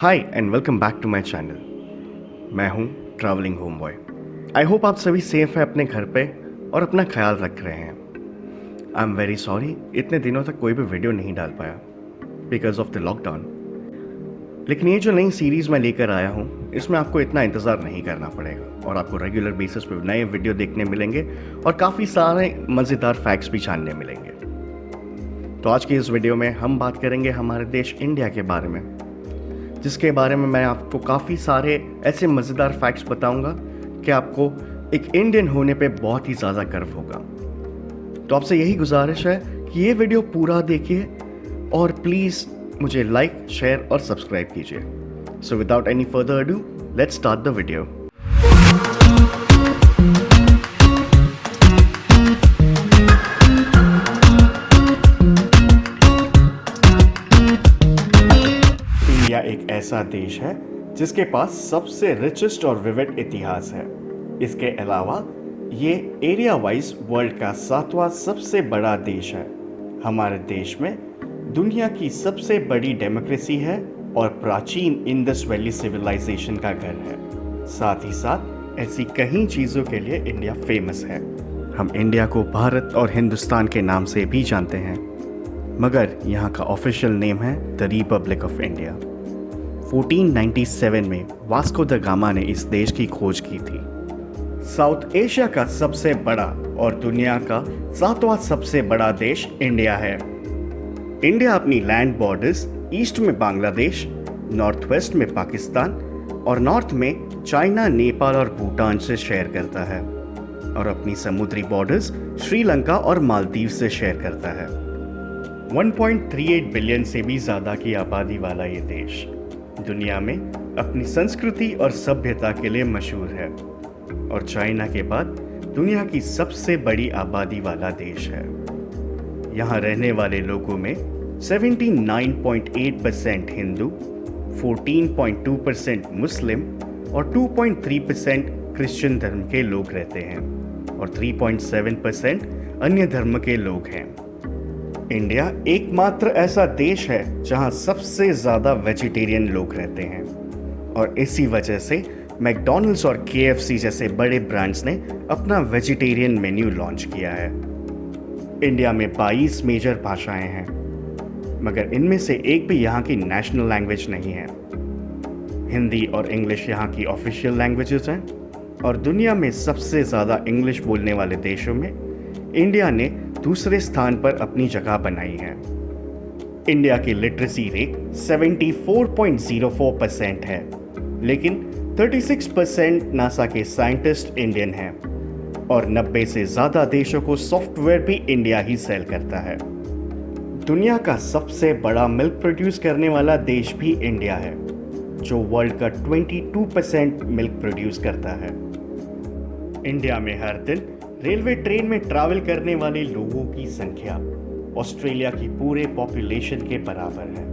Hi and welcome back to my channel. मैं हूं travelling home boy. I hope आप सभी सेफ हैं अपने घर पे और अपना ख्याल रख रहे हैं। आई एम वेरी सॉरी इतने दिनों तक कोई भी वीडियो नहीं डाल पाया बिकॉज ऑफ द लॉकडाउन। लेकिन ये जो नई सीरीज़ मैं लेकर आया हूँ इसमें आपको इतना इंतज़ार नहीं करना पड़ेगा और आपको रेगुलर बेसिस पे नए वीडियो देखने मिलेंगे और काफ़ी सारे मज़ेदार फैक्ट्स भी जानने मिलेंगे। तो आज की इस वीडियो में हम बात करेंगे हमारे देश इंडिया के बारे में, जिसके बारे में मैं आपको काफ़ी सारे ऐसे मज़ेदार फैक्ट्स बताऊंगा कि आपको एक इंडियन होने पे बहुत ही ज़्यादा गर्व होगा। तो आपसे यही गुजारिश है कि ये वीडियो पूरा देखिए और प्लीज़ मुझे लाइक, शेयर और सब्सक्राइब कीजिए। So without any further ado, let's start the video. India एक ऐसा देश है जिसके पास सबसे रिचेस्ट और विविड इतिहास है। इसके अलावा ये एरिया वाइज वर्ल्ड का 7वां सबसे बड़ा देश है। हमारे देश में दुनिया की सबसे बड़ी डेमोक्रेसी है और प्राचीन इंडस वैली सिविलाइजेशन का घर है। साथ ही साथ ऐसी कई चीज़ों के लिए इंडिया फेमस है। हम इंडिया को भारत और हिंदुस्तान के नाम से भी जानते हैं, मगर यहाँ का ऑफिशियल नेम है द रिपब्लिक ऑफ इंडिया। 1497 में वास्को द गामा ने इस देश की खोज की थी। साउथ एशिया का सबसे बड़ा और दुनिया का 7वां सबसे बड़ा देश इंडिया है। इंडिया अपनी लैंड बॉर्डर्स ईस्ट में बांग्लादेश, नॉर्थ वेस्ट में पाकिस्तान और नॉर्थ में चाइना, नेपाल और भूटान से शेयर करता है और अपनी समुद्री बॉर्डर्स श्रीलंका और मालदीव से शेयर करता है। 1.38 बिलियन से भी ज़्यादा की आबादी वाला ये देश दुनिया में अपनी संस्कृति और सभ्यता के लिए मशहूर है और चाइना के बाद दुनिया की सबसे बड़ी आबादी वाला देश है। यहाँ रहने वाले लोगों में 79.8% हिंदू, 14.2% मुस्लिम और 2.3% क्रिश्चियन धर्म के लोग रहते हैं और 3.7% अन्य धर्म के लोग हैं। इंडिया एकमात्र ऐसा देश है जहां सबसे ज़्यादा वेजिटेरियन लोग रहते हैं और इसी वजह से मैकडॉनल्ड्स और KFC जैसे बड़े ब्रांड्स ने अपना वेजिटेरियन मेन्यू लॉन्च किया है। इंडिया में 22 मेजर भाषाएं हैं, मगर इनमें से एक भी यहाँ की नेशनल लैंग्वेज नहीं है। हिंदी और इंग्लिश यहाँ की ऑफिशियल लैंग्वेजेस हैं और दुनिया में सबसे ज़्यादा इंग्लिश बोलने वाले देशों में इंडिया ने दूसरे स्थान पर अपनी जगह बनाई है। इंडिया की लिटरेसी रेट 74.04% है, लेकिन 36% नासा के साइंटिस्ट इंडियन हैं और 90 से ज़्यादा देशों को सॉफ्टवेयर भी इंडिया ही सेल करता है। दुनिया का सबसे बड़ा मिल्क प्रोड्यूस करने वाला देश भी इंडिया है, जो वर्ल्ड का 22% मिल्क प्रोड्यूस करता है। इंडिया में हर दिन रेलवे ट्रेन में ट्रैवल करने वाले लोगों की संख्या ऑस्ट्रेलिया की पूरे पॉपुलेशन के बराबर है।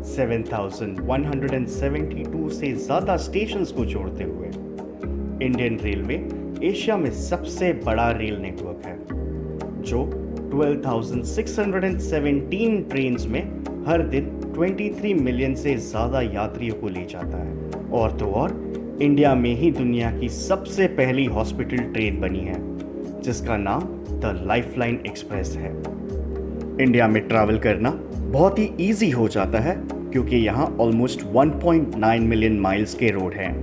7,172 से ज़्यादा स्टेशंस को जोड़ते हुए इंडियन रेलवे एशिया में सबसे बड़ा रेल नेटवर्क है, जो 12,617 ट्रेन्स में हर दिन 23 मिलियन से ज़्यादा यात्रियों को ले जाता है। और तो और इंडिया में ही दुनिया की सबसे पहली हॉस्पिटल ट्रेन बनी है, जिसका नाम द लाइफलाइन एक्सप्रेस है। इंडिया में ट्रैवल करना बहुत ही इजी हो जाता है क्योंकि यहाँ ऑलमोस्ट 1.9 मिलियन माइल्स के रोड हैं,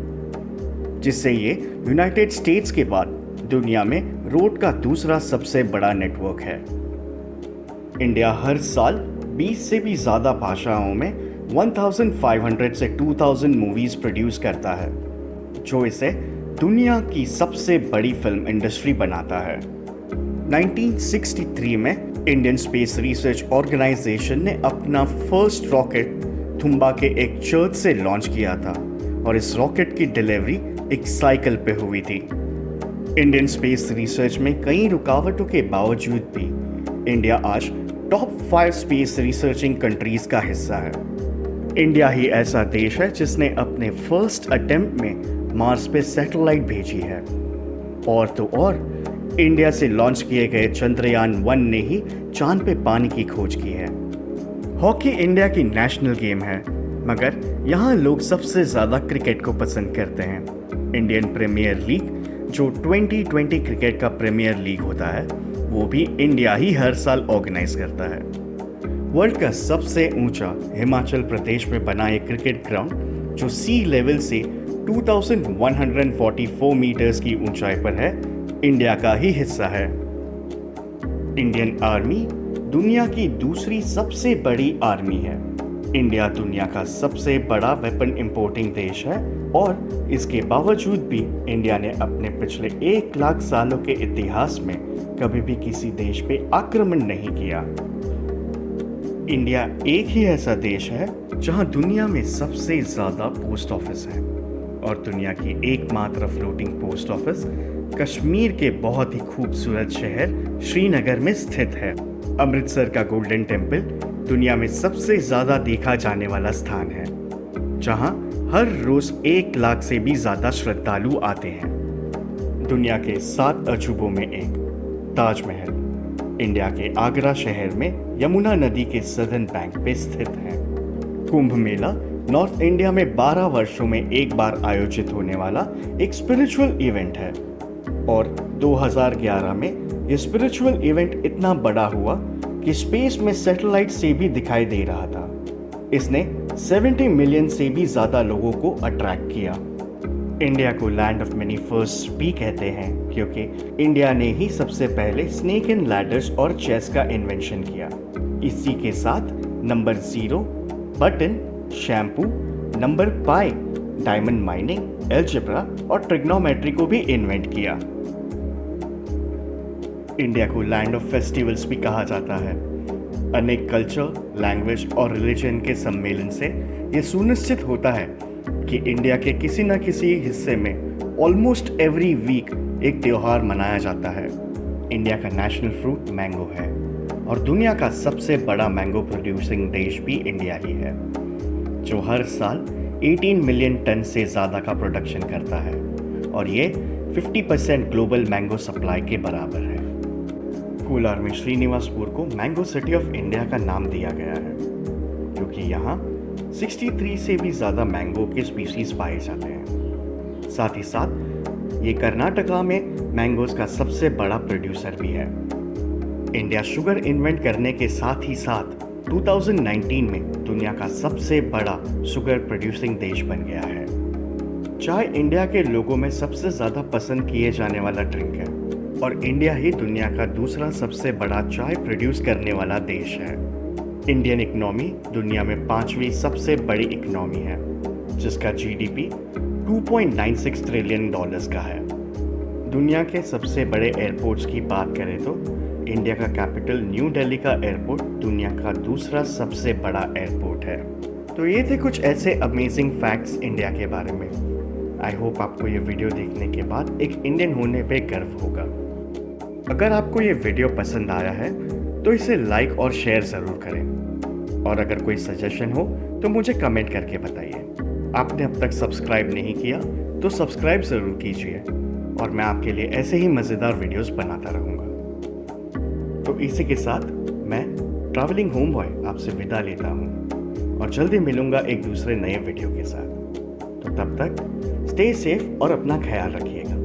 जिससे ये यूनाइटेड स्टेट्स के बाद दुनिया में रोड का दूसरा सबसे बड़ा नेटवर्क है। इंडिया हर साल 20 से भी ज़्यादा भाषाओं में 1500 से 2000 मूवीज़ प्रोड्यूस करता है, जो इसे दुनिया की सबसे बड़ी फिल्म इंडस्ट्री बनाता है। 1963 में इंडियन स्पेस रिसर्च ऑर्गेनाइजेशन ने अपना फर्स्ट रॉकेट थुम्बा के एक चर्च से लॉन्च किया था और इस रॉकेट की डिलीवरी एक साइकिल पे हुई थी। इंडियन स्पेस रिसर्च में कई रुकावटों के बावजूद भी इंडिया आज टॉप 5 स्पेस रिसर्चिंग कंट्रीज का हिस्सा है। इंडिया ही ऐसा देश है जिसने अपने फर्स्ट अटेम्प्ट में मार्स पे सैटेलाइट भेजी है और तो और इंडिया से लॉन्च किए गए चंद्रयान 1 ने ही चांद पे पानी की खोज की है। हॉकी इंडिया की नेशनल गेम है, मगर यहाँ लोग सबसे ज़्यादा क्रिकेट को पसंद करते हैं। इंडियन प्रीमियर लीग जो 2020 क्रिकेट का प्रीमियर लीग होता है वो भी इंडिया ही हर साल ऑर्गेनाइज करता है। वर्ल्ड का सबसे ऊंचा हिमाचल प्रदेश में बना ये क्रिकेट ग्राउंड जो सी लेवल से 2144 मीटर्स की ऊंचाई पर है, इंडिया का ही हिस्सा है। इंडियन आर्मी दुनिया की दूसरी सबसे बड़ी आर्मी है। इंडिया दुनिया का सबसे बड़ा वेपन इंपोर्टिंग देश है और इसके बावजूद भी इंडिया ने अपने पिछले 1 लाख सालों के इतिहास में कभी भी किसी देश पे आक्रमण नहीं किया। इंडिया एक ही ऐसा देश है जहां दुनिया में सबसे ज्यादा पोस्ट ऑफिस है और दुनिया की एकमात्र फ्लोटिंग पोस्ट ऑफिस कश्मीर के बहुत ही खूबसूरत शहर श्रीनगर में स्थित है। अमृतसर का गोल्डन टेम्पल दुनिया में सबसे ज्यादा देखा जाने वाला स्थान है जहां हर रोज 1 लाख से भी ज्यादा श्रद्धालु आते हैं। दुनिया के 7 अजूबों में एक ताजमहल इंडिया के आगरा शहर में यमुना नदी के सदर्न बैंक पे स्थित है। कुंभ मेला नॉर्थ इंडिया में 12 वर्षों में एक बार आयोजित होने वाला एक स्पिरिचुअल इवेंट है और 2011 में ये स्पिरिचुअल इवेंट इतना बड़ा हुआ कि स्पेस में सैटेलाइट से भी दिखाई दे रहा था। इसने 70 मिलियन से भी ज्यादा लोगों को अट्रैक्ट किया। इंडिया को लैंड ऑफ मेनी फर्स्ट भी कहते हैं क्योंकि इंडिया ने ही सबसे पहले स्नेक एंड लैडर्स और चेस का इन्वेंशन किया। इसी के साथ नंबर 0, बटन, शैम्पू, नंबर पाई, डायमंड माइनिंग, एल्जेब्रा और ट्रिग्नोमेट्री को भी इन्वेंट किया। इंडिया को लैंड ऑफ फेस्टिवल्स भी कहा जाता है। अनेक कल्चर, लैंग्वेज और रिलीजन के सम्मेलन से ये सुनिश्चित होता है कि इंडिया के किसी न किसी हिस्से में ऑलमोस्ट एवरी वीक एक त्योहार मनाया जाता है। इंडिया का नेशनल फ्रूट मैंगो है और दुनिया का सबसे बड़ा मैंगो प्रोड्यूसिंग देश भी इंडिया ही है जो हर साल 18 मिलियन टन से ज़्यादा का प्रोडक्शन करता है और ये 50% ग्लोबल मैंगो सप्लाई के बराबर है। कोलार में श्रीनिवासपुर को मैंगो सिटी ऑफ इंडिया का नाम दिया गया है क्योंकि यहाँ 63 से भी ज़्यादा मैंगो के स्पीशीज पाए जाते हैं। साथ ही साथ ये कर्नाटका में मैंगोज का सबसे बड़ा प्रोड्यूसर भी है। इंडिया शुगर इन्वेंट करने के साथ ही साथ 2019 में दुनिया का सबसे बड़ा शुगर प्रोड्यूसिंग देश बन गया है। चाय इंडिया के लोगों में सबसे ज़्यादा पसंद किए जाने वाला ड्रिंक है और इंडिया ही दुनिया का दूसरा सबसे बड़ा चाय प्रोड्यूस करने वाला देश है। इंडियन इकोनॉमी दुनिया में 5वीं सबसे बड़ी इकोनॉमी है जिसका जीडीपी $2.96 ट्रिलियन का है। दुनिया के सबसे बड़े एयरपोर्ट्स की बात करें तो इंडिया का कैपिटल न्यू दिल्ली का एयरपोर्ट दुनिया का दूसरा सबसे बड़ा एयरपोर्ट है। तो ये थे कुछ ऐसे अमेजिंग फैक्ट्स इंडिया के बारे में। आई होप आपको ये वीडियो देखने के बाद एक इंडियन होने पे गर्व होगा। अगर आपको ये वीडियो पसंद आया है तो इसे लाइक और शेयर ज़रूर करें और अगर कोई सजेशन हो तो मुझे कमेंट करके बताइए। आपने अब तक सब्सक्राइब नहीं किया तो सब्सक्राइब ज़रूर कीजिए और मैं आपके लिए ऐसे ही मज़ेदार वीडियोस बनाता रहूँगा। तो इसी के साथ मैं ट्रैवलिंग होम बॉय आपसे विदा लेता हूँ और जल्दी मिलूँगा एक दूसरे नए वीडियो के साथ। तो तब तक स्टे सेफ और अपना ख्याल रखिएगा।